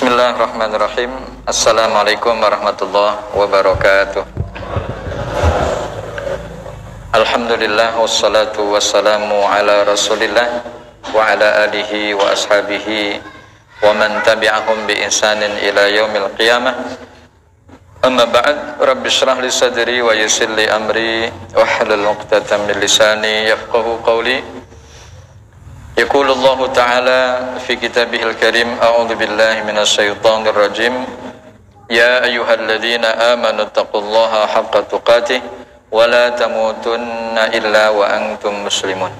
Bismillahirrahmanirrahim. Assalamualaikum warahmatullahi wabarakatuh. Alhamdulillah wassalatu wassalamu ala rasulillah wa ala alihi wa ashabihi wa man tabi'ahum bi ihsanin ila yaumil qiyamah. Amma ba'd, rabbi shrah li sadri wa yassir li amri wahlul 'uqdatam min lisani yafqahu qawli. Yaqulullahu ta'ala fi kitabihil karim, a'udzu billahi minasyaitonir rajim. Ya ayyuhalladzina amanu taqullaha haqqa tuqatih wa la tamutunna illa wa antum muslimun.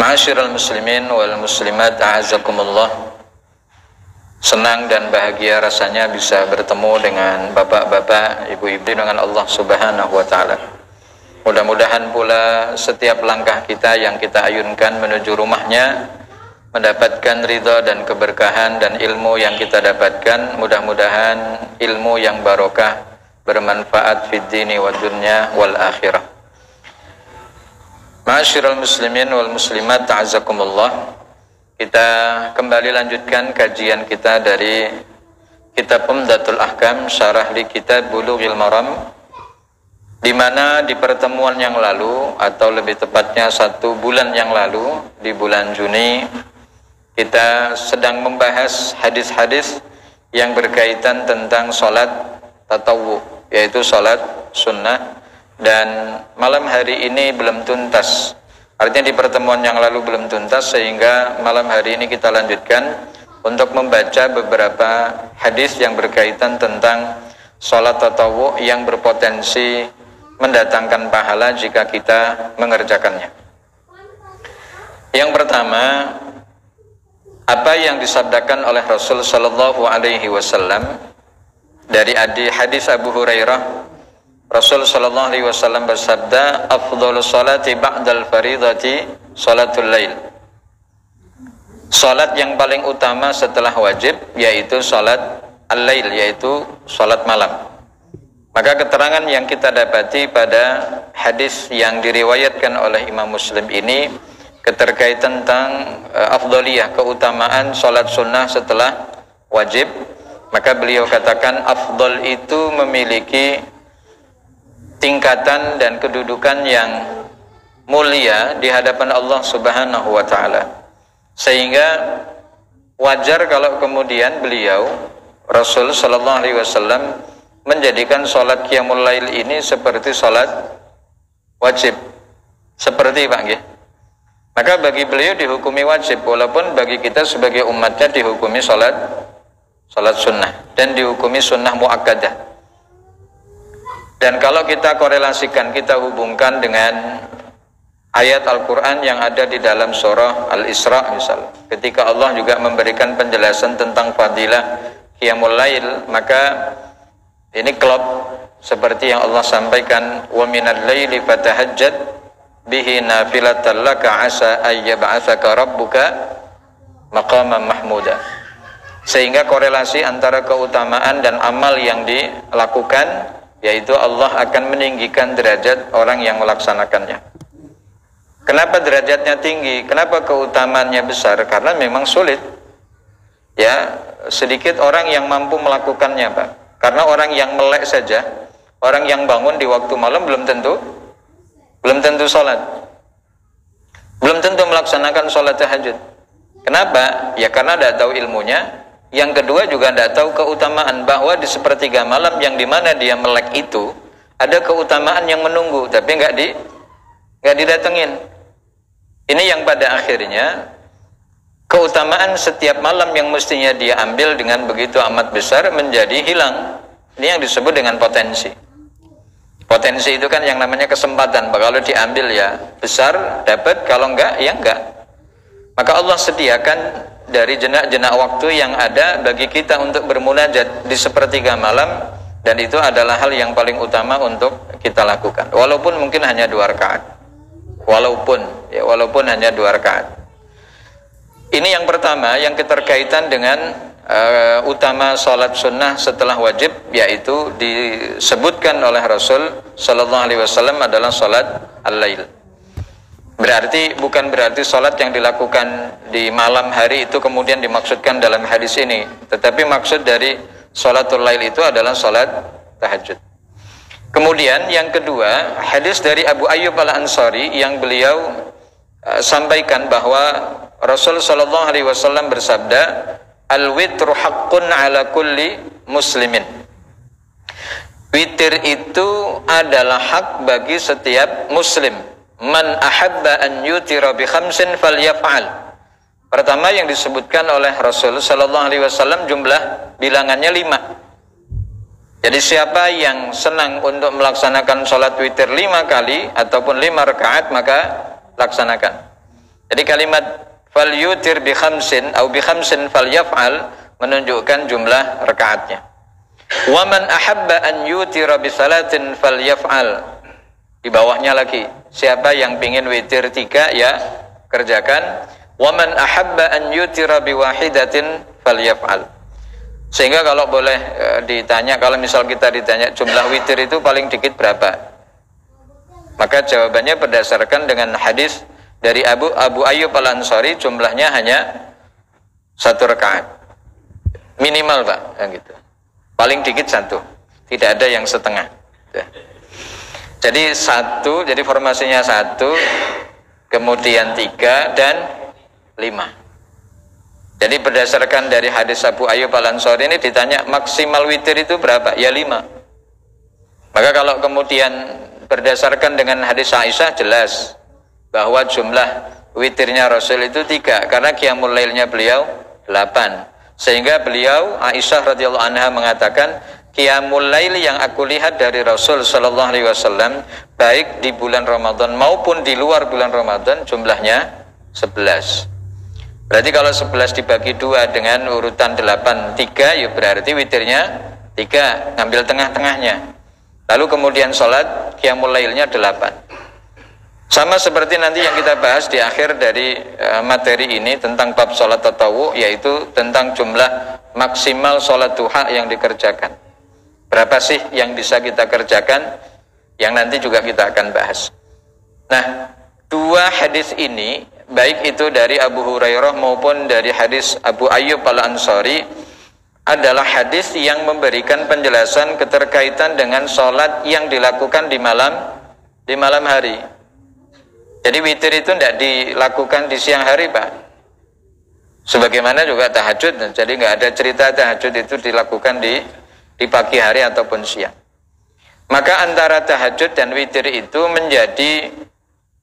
Ma'asyiral muslimin wal muslimat, a'azzakumullah. Senang dan bahagia rasanya bisa bertemu dengan bapak-bapak, ibu-ibu, dengan Allah Subhanahu wa ta'ala. Mudah-mudahan pula setiap langkah kita yang kita ayunkan menuju rumahnya mendapatkan ridha dan keberkahan, dan ilmu yang kita dapatkan mudah-mudahan ilmu yang barokah, bermanfaat fid dini wad dunya wal akhirah. Ma'asyiral muslimin wal muslimat, ta'azakumullah. Kita kembali lanjutkan kajian kita dari kitab Umdatul Ahkam, syarah li kitab Bulughil Maram, di mana di pertemuan yang lalu, atau lebih tepatnya 1 bulan yang lalu, di bulan Juni, kita sedang membahas hadis-hadis yang berkaitan tentang sholat tatawwu, yaitu sholat sunnah. Dan malam hari ini belum tuntas, artinya di pertemuan yang lalu belum tuntas, sehingga malam hari ini kita lanjutkan untuk membaca beberapa hadis yang berkaitan tentang sholat tatawwu yang berpotensi mendatangkan pahala jika kita mengerjakannya. Yang pertama, apa yang disabdakan oleh Rasul sallallahu alaihi wasallam dari hadis Abu Hurairah. Rasul sallallahu alaihi wasallam bersabda, afdhalus salati ba'dal faridati salatul lail. Salat yang paling utama setelah wajib yaitu salat al-lail, yaitu salat malam. Maka keterangan yang kita dapati pada hadis yang diriwayatkan oleh Imam Muslim ini keterkaitan tentang afdhaliyah, keutamaan salat sunnah setelah wajib. Maka beliau katakan afdhal itu memiliki tingkatan dan kedudukan yang mulia di hadapan Allah Subhanahu wa ta'ala, sehingga wajar kalau kemudian beliau Rasul sallallahu alaihi wasallam menjadikan sholat qiyamul lail ini seperti sholat wajib, seperti Pak nggih. Maka bagi beliau dihukumi wajib, walaupun bagi kita sebagai umatnya dihukumi sholat sunnah, dan dihukumi sunnah muakkadah. Dan kalau kita korelasikan, kita hubungkan dengan ayat Al-Quran yang ada di dalam surah Al-Isra misal, ketika Allah juga memberikan penjelasan tentang fadilah qiyamul lail, maka ini klop seperti yang Allah sampaikan, wa minal laili fatahajjad bihi nafilatan laka asa ayyab'atsaka rabbuka maqaman mahmuda. Sehingga korelasi antara keutamaan dan amal yang dilakukan, yaitu Allah akan meninggikan derajat orang yang melaksanakannya. Kenapa derajatnya tinggi? Kenapa keutamaannya besar? Karena memang sulit, ya, sedikit orang yang mampu melakukannya, Pak. Karena orang yang melek saja, orang yang bangun di waktu malam belum tentu sholat, belum tentu melaksanakan sholat tahajud. Kenapa? Ya karena tidak tahu ilmunya. Yang kedua juga tidak tahu keutamaan bahwa di sepertiga malam yang dimana dia melek itu ada keutamaan yang menunggu, tapi nggak didatengin. Ini yang pada akhirnya keutamaan setiap malam yang mestinya dia ambil dengan begitu amat besar menjadi hilang. Ini yang disebut dengan potensi. Potensi itu kan yang namanya kesempatan. Kalau diambil ya besar, dapat. Kalau enggak, ya enggak. Maka Allah sediakan dari jenak-jenak waktu yang ada bagi kita untuk bermunajat di sepertiga malam, dan itu adalah hal yang paling utama untuk kita lakukan. Walaupun mungkin hanya 2 rakaat. Walaupun hanya 2 rakaat. Ini yang pertama yang keterkaitan dengan utama salat sunnah setelah wajib, yaitu disebutkan oleh Rasul sallallahu alaihi wasallam adalah salat al-lail. Bukan berarti sholat yang dilakukan di malam hari itu kemudian dimaksudkan dalam hadis ini, tetapi maksud dari sholatul lail itu adalah sholat tahajud. Kemudian yang kedua, hadis dari Abu Ayyub Al-Ansari yang beliau sampaikan bahwa Rasul Shallallahu Alaihi Wasallam bersabda, al-witru haqqun ala kulli muslimin. Witir itu adalah hak bagi setiap muslim. Man ahabba an yutira bi khamsin falyaf'al. Pertama yang disebutkan oleh Rasul Shallallahu Alaihi Wasallam jumlah bilangannya 5. Jadi siapa yang senang untuk melaksanakan sholat witir 5 kali ataupun 5 rakaat, maka laksanakan. Jadi kalimat falyutir bi khamsin atau bi khamsin falyaf'al menunjukkan jumlah rakaatnya. Wa man ahabba an yutira bi salatin falyaf'al. Di bawahnya lagi, siapa yang pingin witir 3 ya kerjakan. Wa man ahabba an yutira bi wahidatin falyaf'al. Sehingga kalau boleh ditanya, kalau misal kita ditanya jumlah witir itu paling dikit berapa, maka jawabannya berdasarkan dengan hadis dari Abu Ayyub Al-Ansari, jumlahnya hanya 1 rakaat minimal Pak, gitu. Paling dikit 1, tidak ada yang setengah. Jadi 1, jadi formasinya 1, kemudian 3 dan 5. Jadi berdasarkan dari hadis Abu Ayyub Al-Ansari ini ditanya maksimal witir itu berapa? Ya 5. Maka kalau kemudian berdasarkan dengan hadis Aisyah, jelas bahwa jumlah witirnya Rasul itu 3, karena qiyamul lailnya beliau 8. Sehingga beliau, Aisyah radhiyallahu anha mengatakan, qiyamul lail yang aku lihat dari Rasul sallallahu alaihi wasallam baik di bulan Ramadan maupun di luar bulan Ramadan jumlahnya 11. Berarti kalau 11 dibagi 2 dengan urutan 8, 3, ya berarti witirnya 3, ngambil tengah-tengahnya. Lalu kemudian sholat qiyamul lailnya 8. Sama seperti nanti yang kita bahas di akhir dari materi ini tentang bab sholat tatawu, yaitu tentang jumlah maksimal sholat duha yang dikerjakan. Berapa sih yang bisa kita kerjakan, yang nanti juga kita akan bahas. Nah, 2 hadis ini, baik itu dari Abu Hurairah maupun dari hadis Abu Ayyub Al-Ansari, adalah hadis yang memberikan penjelasan keterkaitan dengan sholat yang dilakukan di malam hari. Jadi witir itu tidak dilakukan di siang hari Pak, sebagaimana juga tahajud. Jadi nggak ada cerita tahajud itu dilakukan di pagi hari ataupun siang. Maka antara tahajud dan witir itu menjadi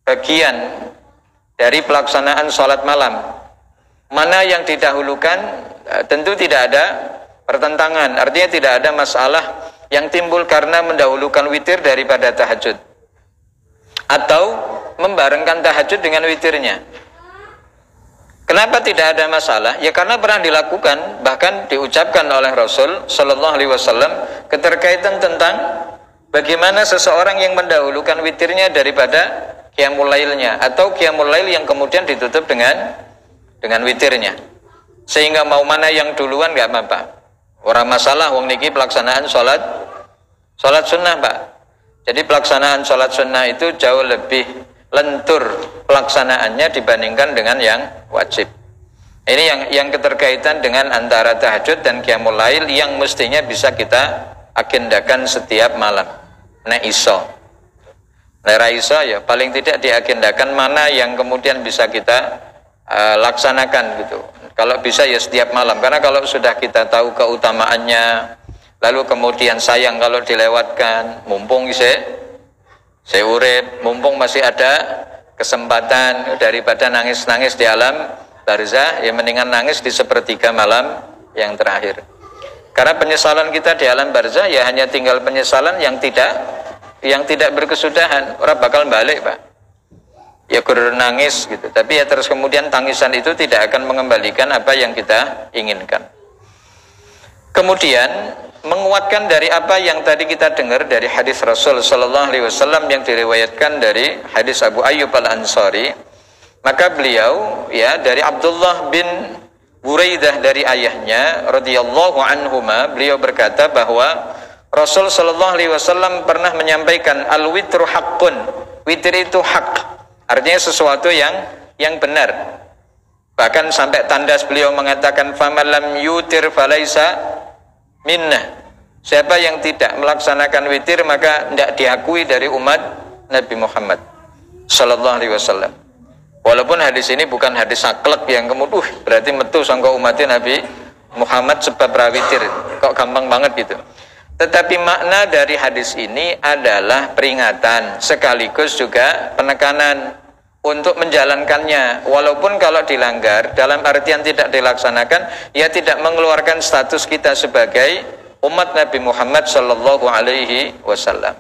bagian dari pelaksanaan sholat malam. Mana yang didahulukan, tentu tidak ada pertentangan. Artinya tidak ada masalah yang timbul karena mendahulukan witir daripada tahajud, atau membarengkan tahajud dengan witirnya. Kenapa tidak ada masalah? Ya karena pernah dilakukan, bahkan diucapkan oleh Rasul Sallallahu Alaihi Wasallam keterkaitan tentang bagaimana seseorang yang mendahulukan witirnya daripada qiyamul lailnya, atau qiyamul lail yang kemudian ditutup dengan witirnya. Sehingga mau mana yang duluan nggak apa-apa. Orang masalah wong niki pelaksanaan sholat sunnah Pak. Jadi pelaksanaan sholat sunnah itu jauh lebih lentur pelaksanaannya dibandingkan dengan yang wajib. Ini yang keterkaitan dengan antara tahajud dan qiyamul lail yang mestinya bisa kita agendakan setiap malam. Nek iso, nek iso ya paling tidak diagendakan mana yang kemudian bisa kita laksanakan gitu. Kalau bisa ya setiap malam, karena kalau sudah kita tahu keutamaannya, lalu kemudian sayang kalau dilewatkan, mumpung saya urip, mumpung masih ada kesempatan, daripada nangis-nangis di alam barzah, ya mendingan nangis di sepertiga malam yang terakhir. Karena penyesalan kita di alam barzah ya hanya tinggal penyesalan yang tidak berkesudahan. Orang bakal balik Pak, ya kur nangis gitu, tapi ya terus kemudian tangisan itu tidak akan mengembalikan apa yang kita inginkan. Kemudian menguatkan dari apa yang tadi kita dengar dari hadis Rasul Sallallahu Alaihi Wasallam yang diriwayatkan dari hadis Abu Ayyub Al-Ansari, maka beliau ya dari Abdullah bin Buraidah dari ayahnya radhiyallahu anhuma, beliau berkata bahwa Rasul Sallallahu Alaihi Wasallam pernah menyampaikan al-witru haqqun, witir itu hak Artinya sesuatu yang benar. Bahkan sampai tandas beliau mengatakan faman lam yutir falaisa minnah. Siapa yang tidak melaksanakan witir maka tidak diakui dari umat Nabi Muhammad sallallahu alaihi wasallam. Walaupun hadis ini bukan hadis saklek yang kemudian berarti metu sangka umatnya Nabi Muhammad sebab rawitir. Kok gampang banget gitu. Tetapi makna dari hadis ini adalah peringatan sekaligus juga penekanan untuk menjalankannya. Walaupun kalau dilanggar dalam artian tidak dilaksanakan, ya tidak mengeluarkan status kita sebagai umat Nabi Muhammad sallallahu alaihi wasallam.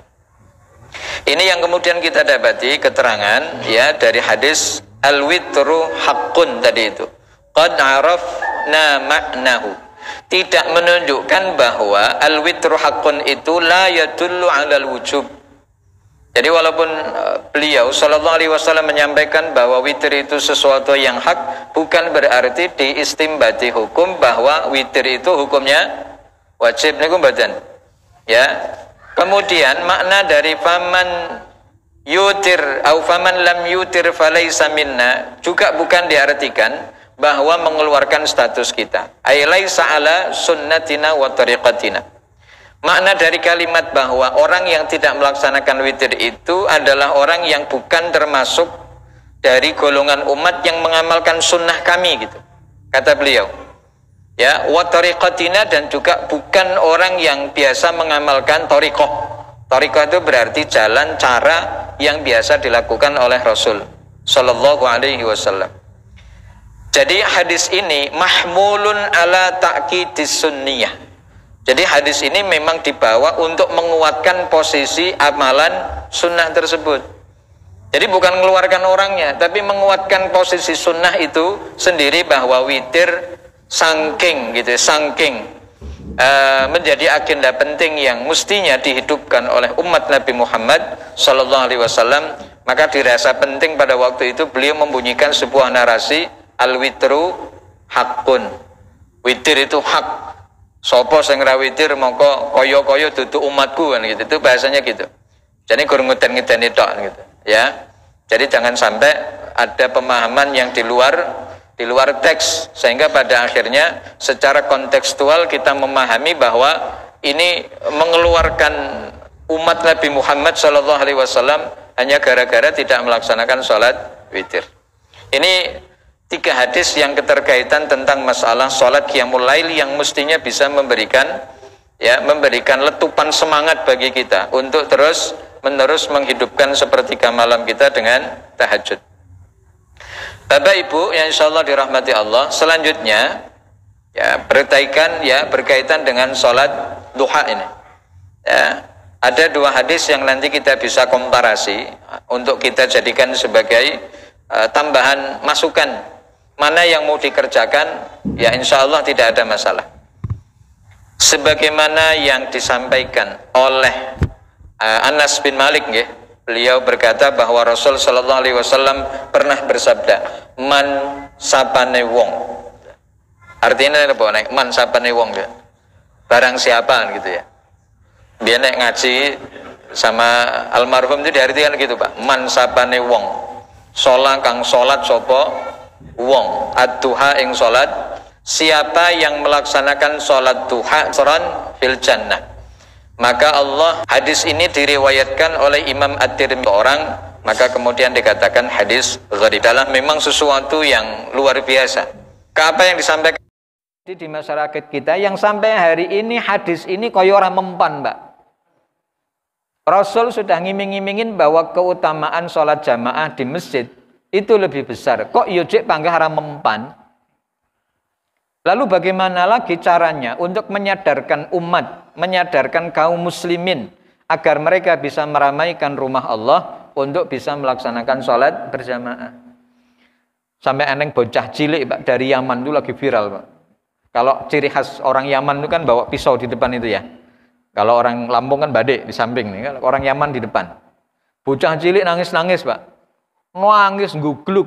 Ini yang kemudian kita dapati keterangan ya dari hadis al-witru haqqun tadi itu. Qad arafna ma'nahu. Tidak menunjukkan bahwa al-witru haqqun itu la yadullu 'alal wujub. Jadi walaupun beliau sallallahu alaihi wasallam menyampaikan bahwa witir itu sesuatu yang hak, bukan berarti diistimbati hukum bahwa witir itu hukumnya wajib niku mboten. Ya. Kemudian makna dari faman yutir au faman lam yutir falaisa minna juga bukan diartikan bahwa mengeluarkan status kita. Ai laisa ala sunnatina wa tariqatina. Makna dari kalimat bahwa orang yang tidak melaksanakan witir itu adalah orang yang bukan termasuk dari golongan umat yang mengamalkan sunnah kami gitu. Kata beliau. Ya, wa tariqatina dan juga bukan orang yang biasa mengamalkan thariqah. Thariqah itu berarti jalan cara yang biasa dilakukan oleh Rasul sallallahu alaihi wasallam. Jadi hadis ini mahmulun ala ta'kidis sunniyah. Jadi hadis ini memang dibawa untuk menguatkan posisi amalan sunnah tersebut. Jadi bukan mengeluarkan orangnya, tapi menguatkan posisi sunnah itu sendiri bahwa witir saking gitu, menjadi agenda penting yang mestinya dihidupkan oleh umat Nabi Muhammad sallallahu alaihi wasallam. Maka dirasa penting pada waktu itu beliau membunyikan sebuah narasi al-witru haqqun. Witir itu hak. Sopo sing ra witir mongko kaya-kaya dudu umatku kan gitu. Itu bahasanya gitu. Jadi gur ngeten-ngeten tok gitu, ya. Jadi jangan sampai ada pemahaman yang di luar teks sehingga pada akhirnya secara kontekstual kita memahami bahwa ini mengeluarkan umat Nabi Muhammad sallallahu alaihi wasallam hanya gara-gara tidak melaksanakan sholat witir. Ini 3 hadis yang keterkaitan tentang masalah sholat qiyamul lail yang mestinya bisa memberikan letupan semangat bagi kita untuk terus menerus menghidupkan sepertiga malam kita dengan tahajud. Bapak Ibu yang insyaallah dirahmati Allah, selanjutnya berkaitan dengan sholat duha ini. Ya, ada 2 hadis yang nanti kita bisa komparasi untuk kita jadikan sebagai tambahan masukan. Mana yang mau dikerjakan, ya insya Allah tidak ada masalah. Sebagaimana yang disampaikan oleh Anas bin Malik, ya, beliau berkata bahwa Rasul sallallahu alaihi wasallam pernah bersabda, man sapane wong. Artinya apa? Man sapane wong, ya. Barang siapa gitu ya. Dia nek ngaji sama almarhum itu diartikan gitu, Pak. Man sapane wong. Sholat kang sholat sopo wong ad-duha ing salat, siapa yang melaksanakan salat duha saran fil jannah, maka Allah, hadis ini diriwayatkan oleh Imam At-Tirmidzi orang, maka kemudian dikatakan hadis gharib. Dalam memang sesuatu yang luar biasa. Apa yang disampaikan di masyarakat kita yang sampai hari ini hadis ini koyo ora mempan, Mbak. Rasul sudah ngiming-ngimingin bahwa keutamaan salat jamaah di masjid itu lebih besar. Kok yojek panggah haram mempan? Lalu bagaimana lagi caranya untuk menyadarkan umat, menyadarkan kaum muslimin agar mereka bisa meramaikan rumah Allah untuk bisa melaksanakan sholat berjamaah. Sampai eneng bocah cilik, Pak, dari Yaman itu lagi viral, Pak. Kalau ciri khas orang Yaman itu kan bawa pisau di depan itu ya. Kalau orang Lampung kan badek di samping nih, kalau orang Yaman di depan. Bocah cilik nangis-nangis, Pak. Nangis nggugluk.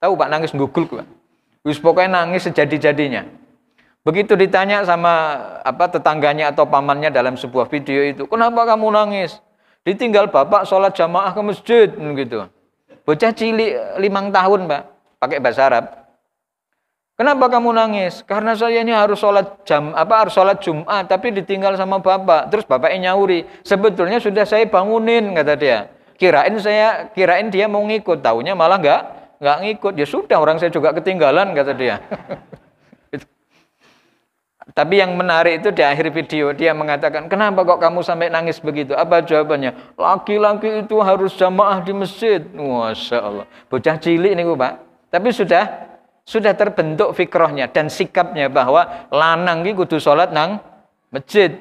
Tahu Pak nangis nggugluk, Pak? Wis pokoknya nangis sejadi-jadinya. Begitu ditanya sama tetangganya atau pamannya dalam sebuah video itu, "Kenapa kamu nangis?" "Ditinggal bapak sholat jamaah ke masjid," gitu. Bocah cilik 5 tahun, Pak, pakai bahasa Arab. Kenapa kamu nangis? Karena saya ini harus harus sholat Jumat, tapi ditinggal sama bapak. Terus bapaknya nyauri, sebetulnya sudah saya bangunin, kata dia. Kirain dia mau ngikut, taunya malah nggak ngikut. Ya sudah, orang saya juga ketinggalan, kata dia. Tapi yang menarik itu di akhir video dia mengatakan, kenapa kok kamu sampai nangis begitu? Apa jawabannya? Laki-laki itu harus jamaah di masjid. Masya Allah. Bocah cilik nih Pak. Tapi sudah terbentuk fikrohnya dan sikapnya bahwa lanang ki kudu sholat nang masjid.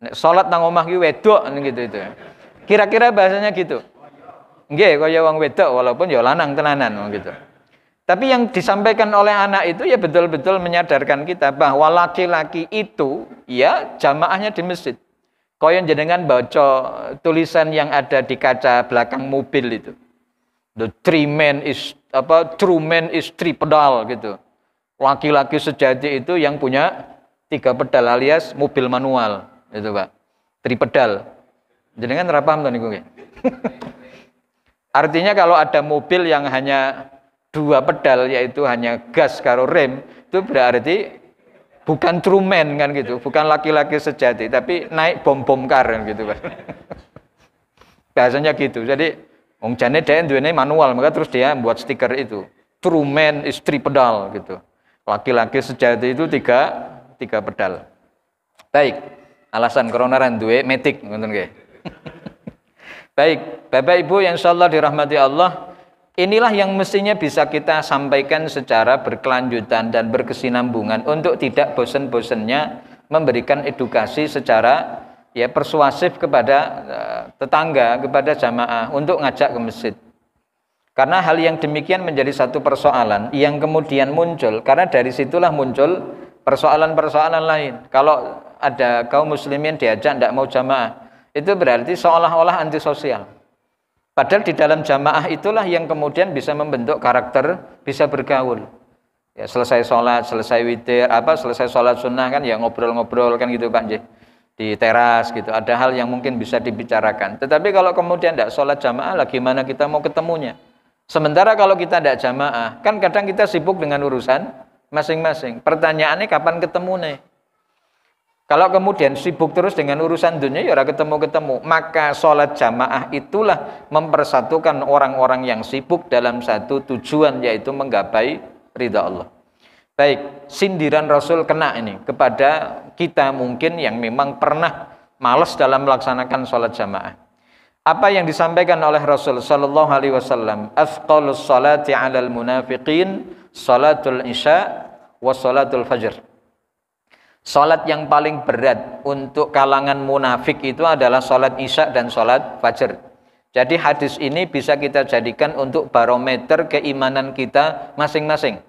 Sholat nang omah ki wedok gitu itu. Kira-kira bahasanya gitu. Nggih, kaya wong wedok walaupun ya lanang tenanan gitu. Tapi yang disampaikan oleh anak itu ya betul-betul menyadarkan kita bahwa laki-laki itu ya jamaahnya di masjid. Kaya jenengan baca tulisan yang ada di kaca belakang mobil itu. The true man is three pedal gitu. Laki-laki sejati itu yang punya 3 pedal alias mobil manual itu Pak. 3 pedal. Jenengan ora paham to niku nggih. Artinya kalau ada mobil yang hanya 2 pedal yaitu hanya gas karo rem, itu berarti bukan true man kan gitu, bukan laki-laki sejati, tapi naik bom kar kan gitu Pak. Bahasanya gitu. Jadi wong jane dhek duwene manual, maka terus dia buat stiker itu. True man is 3 pedal gitu. Laki-laki sejati itu 3 pedal. Baik, alasan corona ran duwe metik ngoten nggih. Baik, Bapak Ibu yang insyaallah dirahmati Allah, inilah yang mestinya bisa kita sampaikan secara berkelanjutan dan berkesinambungan untuk tidak bosan-bosannya memberikan edukasi secara ya persuasif kepada tetangga, kepada jamaah untuk ngajak ke masjid. Karena hal yang demikian menjadi satu persoalan yang kemudian muncul, karena dari situlah muncul persoalan-persoalan lain. Kalau ada kaum muslimin diajak tidak mau jamaah, itu berarti seolah-olah antisosial. Padahal di dalam jamaah itulah yang kemudian bisa membentuk karakter, bisa bergaul. Ya, selesai sholat, selesai witir, selesai sholat sunnah kan ya ngobrol-ngobrol kan gitu Pak J. Di teras gitu. Ada hal yang mungkin bisa dibicarakan. Tetapi kalau kemudian tidak sholat jamaah, lah gimana kita mau ketemunya? Sementara kalau kita tidak jamaah, kan kadang kita sibuk dengan urusan masing-masing. Pertanyaannya kapan ketemu nih? Kalau kemudian sibuk terus dengan urusan dunia, ya ora ketemu-ketemu. Maka sholat jamaah itulah mempersatukan orang-orang yang sibuk dalam satu tujuan, yaitu menggapai ridha Allah. Baik, sindiran Rasul kena ini kepada kita mungkin yang memang pernah malas dalam melaksanakan sholat jamaah. Apa yang disampaikan oleh Rasul sallallahu alaihi wasallam? Afqalus salati 'alal munafiqin salatul isya wa salatul fajr. Salat yang paling berat untuk kalangan munafik itu adalah salat isya dan salat fajar. Jadi hadis ini bisa kita jadikan untuk barometer keimanan kita masing-masing.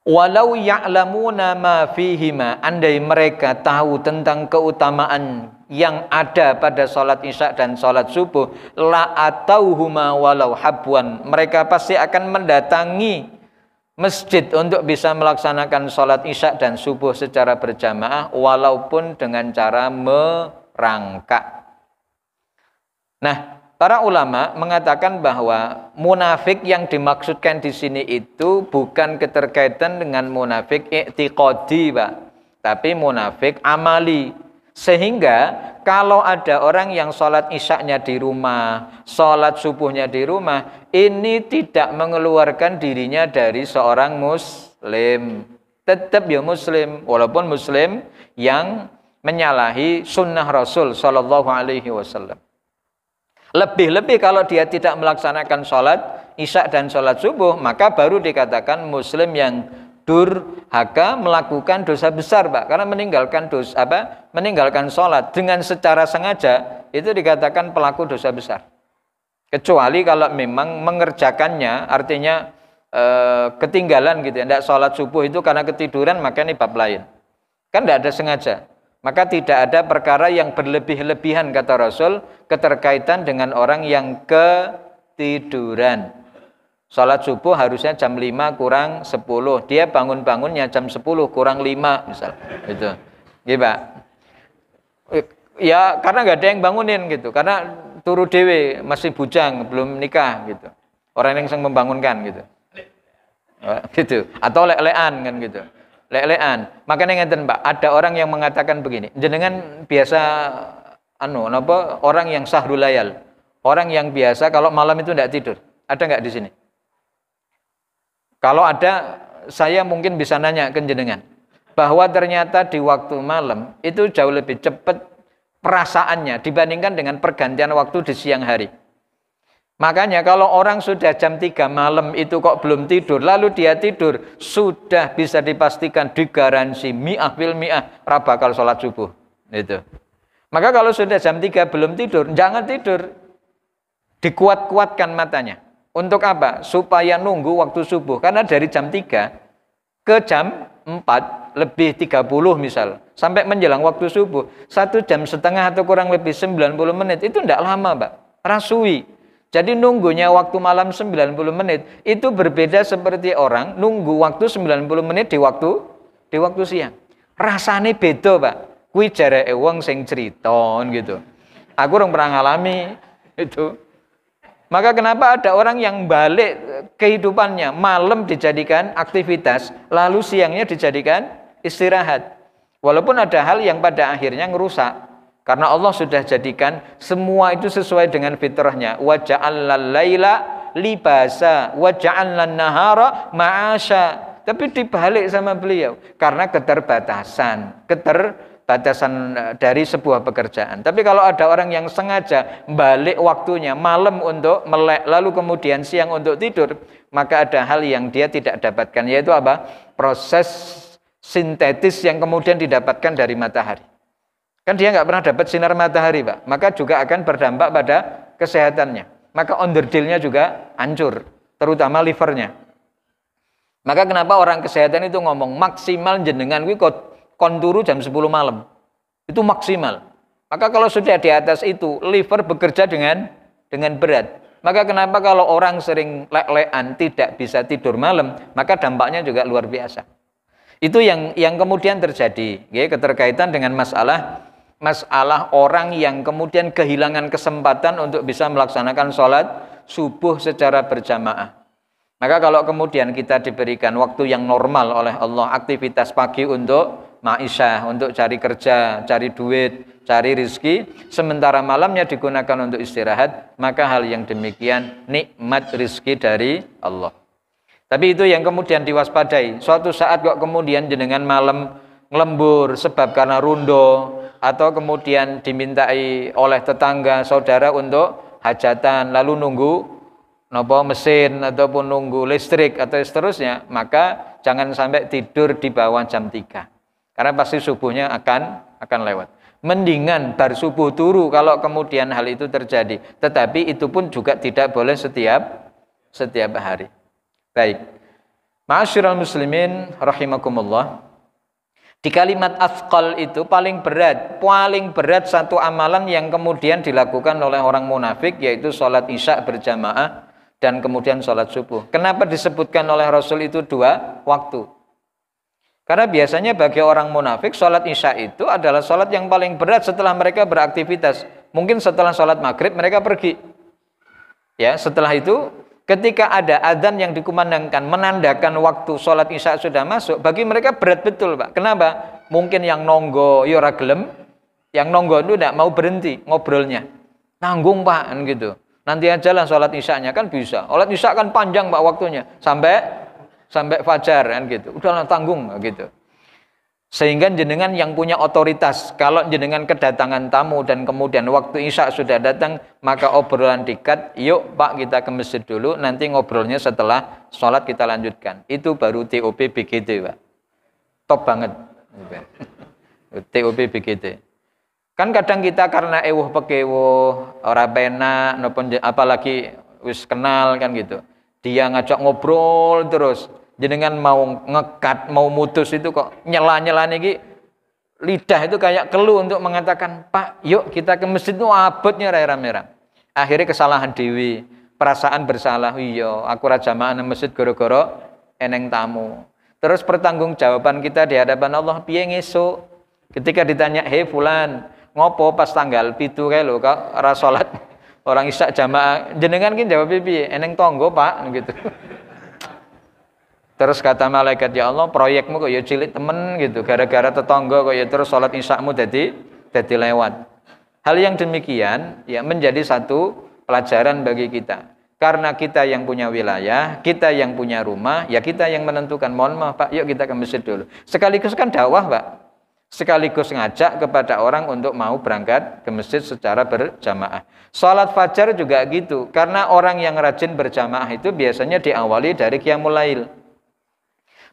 Walau ya'lamuna ma fihima, andai mereka tahu tentang keutamaan yang ada pada salat isya dan salat subuh, la atauhuma walau habwan, mereka pasti akan mendatangi masjid untuk bisa melaksanakan sholat isya dan subuh secara berjamaah walaupun dengan cara merangkak. Nah, para ulama mengatakan bahwa munafik yang dimaksudkan di sini itu bukan keterkaitan dengan munafik i'tiqadi, Pak, tapi munafik amali. Sehingga kalau ada orang yang sholat isyaknya di rumah, sholat subuhnya di rumah, ini tidak mengeluarkan dirinya dari seorang muslim. Tetap ya muslim, walaupun muslim yang menyalahi sunnah Rasul Shallallahu Alaihi Wasallam. Lebih-lebih kalau dia tidak melaksanakan sholat isyak dan sholat subuh, maka baru dikatakan muslim yang durhaka, melakukan dosa besar, Pak, karena meninggalkan sholat dengan secara sengaja itu dikatakan pelaku dosa besar. Kecuali kalau memang mengerjakannya, artinya ketinggalan gitu ya, tidak sholat subuh itu karena ketiduran, maka ini bab lain. Kan tidak ada sengaja, maka tidak ada perkara yang berlebih-lebihan kata Rasul keterkaitan dengan orang yang ketiduran. Salat subuh harusnya jam 5 kurang 10. Dia bangun-bangunnya jam 10 kurang 5 misal. Gitu. Iya, Pak. Ya karena nggak ada yang bangunin gitu. Karena turu dewe masih bujang belum nikah gitu. Orang yang membangunkan gitu. Gitu. Atau lek-lekan kan gitu. Lek-lekan. Makanya ngeten Pak, ada orang yang mengatakan begini, jenengan biasa orang yang sahrul layal. Orang yang biasa kalau malam itu tidak tidur. Ada nggak di sini? Kalau ada, saya mungkin bisa nanya ke jenengan bahwa ternyata di waktu malam itu jauh lebih cepat perasaannya dibandingkan dengan pergantian waktu di siang hari. Makanya kalau orang sudah jam 3 malam itu kok belum tidur, lalu dia tidur, sudah bisa dipastikan digaransi mi'ah bil mi'ah bakal sholat subuh. Itu. Maka kalau sudah jam 3 belum tidur, jangan tidur. Dikuat-kuatkan matanya. Untuk apa? Supaya nunggu waktu subuh. Karena dari jam 3 ke jam 4 lebih 30 misal, sampai menjelang waktu subuh 1,5 jam atau kurang lebih 90 menit itu tidak lama Pak, rasui. Jadi nunggunya waktu malam 90 menit itu berbeda seperti orang nunggu waktu 90 menit di waktu siang. Rasanya beda Pak, kuwi jareke wong sing cerita gitu. Aku orang pernah ngalami itu. Maka kenapa ada orang yang balik kehidupannya malam dijadikan aktivitas, lalu siangnya dijadikan istirahat. Walaupun ada hal yang pada akhirnya ngerusak. Karena Allah sudah jadikan semua itu sesuai dengan fitrahnya. Wa ja'alal laila libasa wa ja'allan nahara ma'asya. Tapi dibalik sama beliau karena keterbatasan dari sebuah pekerjaan. Tapi kalau ada orang yang sengaja balik waktunya malam untuk melek, lalu kemudian siang untuk tidur, maka ada hal yang dia tidak dapatkan, yaitu apa? Proses sintetis yang kemudian didapatkan dari matahari. Kan dia nggak pernah dapat sinar matahari, Pak. Maka juga akan berdampak pada kesehatannya. Maka onderdilnya juga hancur, terutama livernya. Maka kenapa orang kesehatan itu ngomong maksimal jenengan kuwi kon turu jam 10 malam. Itu maksimal. Maka kalau sudah di atas itu, liver bekerja dengan berat. Maka kenapa kalau orang sering lek-lekan tidak bisa tidur malam, maka dampaknya juga luar biasa. Itu yang kemudian terjadi, ya, keterkaitan dengan masalah orang yang kemudian kehilangan kesempatan untuk bisa melaksanakan sholat subuh secara berjamaah. Maka kalau kemudian kita diberikan waktu yang normal oleh Allah, aktivitas pagi untuk ma'isyah, untuk cari kerja, cari duit, cari rizki, sementara malamnya digunakan untuk istirahat, maka hal yang demikian nikmat rizki dari Allah. Tapi itu yang kemudian diwaspadai. Suatu saat kok kemudian jenengan malam ngelembur sebab karena rundo, atau kemudian dimintai oleh tetangga saudara untuk hajatan, lalu nunggu mesin ataupun nunggu listrik atau seterusnya, maka jangan sampai tidur di bawah jam 3. Karena pasti subuhnya akan lewat. Mendingan bar subuh turu kalau kemudian hal itu terjadi. Tetapi itu pun juga tidak boleh setiap hari. Baik. Ma'asyiral muslimin rahimakumullah. Di kalimat afqal itu paling berat satu amalan yang kemudian dilakukan oleh orang munafik, yaitu sholat isya berjamaah dan kemudian sholat subuh. Kenapa disebutkan oleh Rasul itu 2 waktu? Karena biasanya bagi orang munafik sholat isya itu adalah sholat yang paling berat setelah mereka beraktivitas. Mungkin setelah sholat maghrib mereka pergi. Ya, setelah itu ketika ada adzan yang dikumandangkan menandakan waktu sholat isya sudah masuk, bagi mereka berat betul Pak. Kenapa? Mungkin yang nonggo ya ora gelem, yang nonggo itu tidak mau berhenti ngobrolnya. Tanggung Pak kan gitu. Nanti aja lah sholat isyanya, kan bisa. Sholat isya kan panjang Pak waktunya, sampai fajar kan gitu. Udahlah tanggung gitu. Sehingga jenengan yang punya otoritas, kalau jenengan kedatangan tamu dan kemudian waktu isya sudah datang, maka obrolan dikat, yuk Pak kita ke masjid dulu, nanti ngobrolnya setelah sholat kita lanjutkan. Itu baru TOP BGT Pak. Top banget. TOP BGT. Kan kadang kita karena ewuh pekewuh, ora penak, apalagi wis kenal kan gitu. Dia ngajak ngobrol terus. Jenengan mau ngekat, mau mutus itu kok nyela-nyela niki lidah itu kayak keluh untuk mengatakan, Pak, yuk kita ke masjid itu abotnya rame-rame. Akhirnya kesalahan dewi, perasaan bersalah, iya, aku rajamaah nang masjid gara-gara eneng tamu. Terus pertanggungjawaban kita di hadapan Allah piye ngesuk? Ketika ditanya, "Hei fulan, ngopo pas tanggal 7 kae lho kok ora salat Orang isya jamaah, jenengan ki jawab piye? Eneng tonggo, Pak, gitu. Terus kata malaikat, ya Allah, proyekmu kok ya cilik temen gitu. Gara-gara tetangga kok ya terus salat isyamu jadi lewat. Hal yang demikian ya menjadi satu pelajaran bagi kita. Karena kita yang punya wilayah, kita yang punya rumah, ya kita yang menentukan. Mohon maaf Pak, yuk kita ke masjid dulu. Sekaligus kan dakwah Pak. Sekaligus ngajak kepada orang untuk mau berangkat ke masjid secara berjamaah. Salat fajar juga gitu. Karena orang yang rajin berjamaah itu biasanya diawali dari qiyamul lail.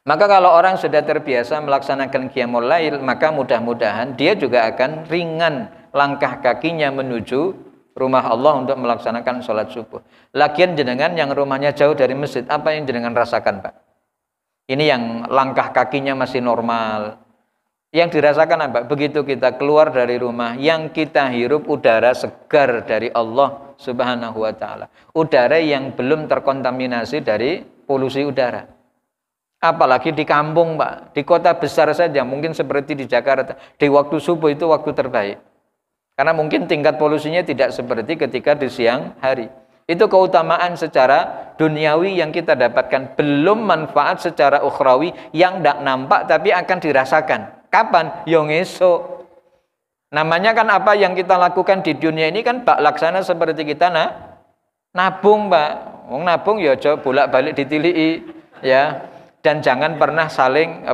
Maka kalau orang sudah terbiasa melaksanakan qiyamul lail, maka mudah-mudahan dia juga akan ringan langkah kakinya menuju rumah Allah untuk melaksanakan sholat subuh. Lagian jenengan yang rumahnya jauh dari masjid, apa yang jenengan rasakan Pak? Ini yang langkah kakinya masih normal. Yang dirasakan apa? Begitu kita keluar dari rumah, yang kita hirup udara segar dari Allah Subhanahu wa ta'ala. Udara yang belum terkontaminasi dari polusi udara. Apalagi di kampung Pak, di kota besar saja, mungkin seperti di Jakarta, di waktu subuh itu waktu terbaik. Karena mungkin tingkat polusinya tidak seperti ketika di siang hari. Itu keutamaan secara duniawi yang kita dapatkan. Belum manfaat secara ukhrawi yang tidak nampak tapi akan dirasakan. Kapan? Yang esok. Namanya kan apa yang kita lakukan di dunia ini kan Pak laksana seperti kita nabung Pak. Wong nabung ya aja bolak-balik ditilii ya. Dan jangan pernah saling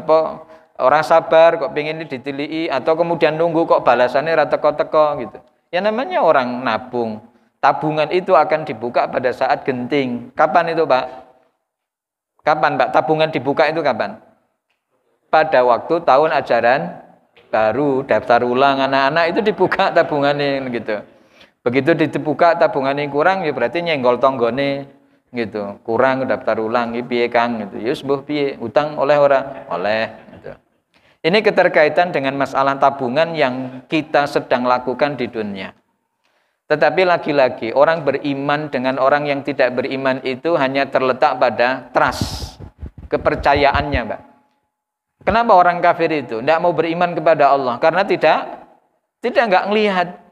orang sabar kok pengen ditilii atau kemudian nunggu kok balasannya teko-teko gitu. Ya namanya orang nabung. Tabungan itu akan dibuka pada saat genting. Kapan itu Pak? Kapan Pak? Tabungan dibuka itu kapan? Pada waktu tahun ajaran baru, daftar ulang anak-anak itu dibuka tabungannya gitu. Begitu dibuka tabungannya kurang ya berarti nyenggol tonggone gitu. Kurang daftar ulang piye Kang gitu. Ya sembuh piye? Utang oleh ora? Oleh gitu. Ini keterkaitan dengan masalah tabungan yang kita sedang lakukan di dunia. Tetapi lagi-lagi orang beriman dengan orang yang tidak beriman itu hanya terletak pada trust, kepercayaannya Pak. Kenapa orang kafir itu tidak mau beriman kepada Allah? Karena tidak ngelihat.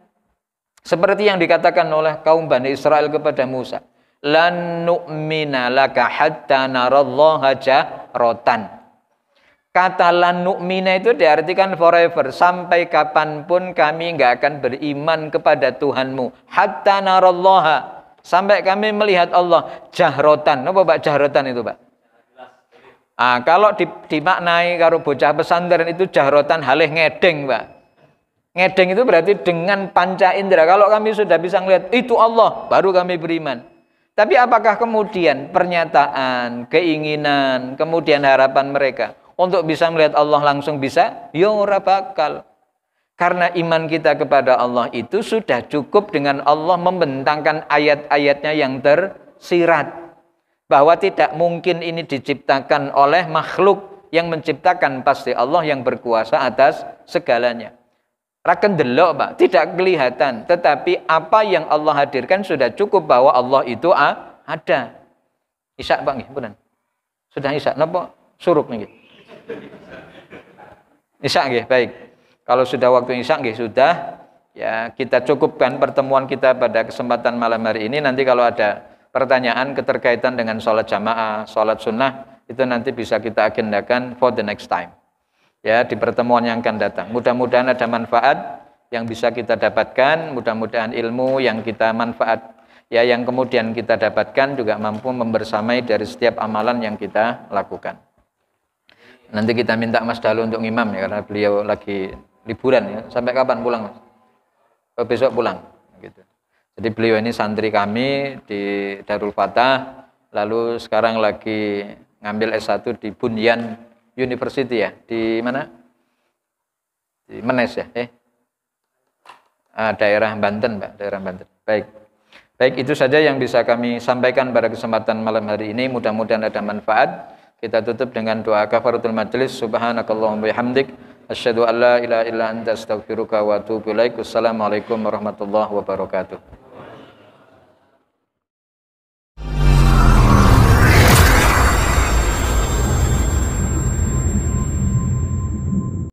Seperti yang dikatakan oleh kaum Bani Israel kepada Musa. Lan nu'mina laka hatta narallaha jahratan. Kata lan nu'mina itu diartikan forever. Sampai kapanpun kami enggak akan beriman kepada Tuhanmu. Hatta narallaha. Sampai kami melihat Allah jahratan. Apa Pak jahrotan itu Pak? Kalau dimaknai karo bocah pesantren itu jahrotan halih ngedeng Pak. Ngedeng itu berarti dengan panca indera. Kalau kami sudah bisa melihat itu Allah, baru kami beriman. Tapi apakah kemudian pernyataan, keinginan, kemudian harapan mereka untuk bisa melihat Allah langsung bisa? Ya ora bakal. Karena iman kita kepada Allah itu sudah cukup dengan Allah membentangkan ayat-ayatnya yang tersirat. Bahwa tidak mungkin ini diciptakan oleh makhluk, yang menciptakan pasti Allah yang berkuasa atas segalanya. Raken delok Pak, tidak kelihatan, tetapi apa yang Allah hadirkan sudah cukup bahwa Allah itu ada. Isya Pak nggih, punten. Sudah isya napa surup nggih? Isya nggih, baik. Kalau sudah waktu isya nggih sudah, ya kita cukupkan pertemuan kita pada kesempatan malam hari ini. Nanti kalau ada pertanyaan keterkaitan dengan sholat jamaah, sholat sunnah, itu nanti bisa kita agendakan for the next time. Ya, di pertemuan yang akan datang. Mudah-mudahan ada manfaat yang bisa kita dapatkan, mudah-mudahan ilmu yang kita manfaat, ya yang kemudian kita dapatkan juga mampu membersamai dari setiap amalan yang kita lakukan. Nanti kita minta Mas Dalu untuk ngimam ya, karena beliau lagi liburan ya. Sampai kapan pulang Mas? Besok pulang gitu. Jadi beliau ini santri kami di Darul Fatah, lalu sekarang lagi ngambil S1 di Bunyan University ya, di mana? Di Menes ya, daerah Banten Pak, daerah Banten. Baik itu saja yang bisa kami sampaikan pada kesempatan malam hari ini. Mudah-mudahan ada manfaat. Kita tutup dengan doa kafaratul majelis. Subhanakallahumma bihamdik, asyhadu an la ilaha illa anta astaghfiruka wa atubu ilaik. Wassalamualaikum warahmatullahi wabarakatuh.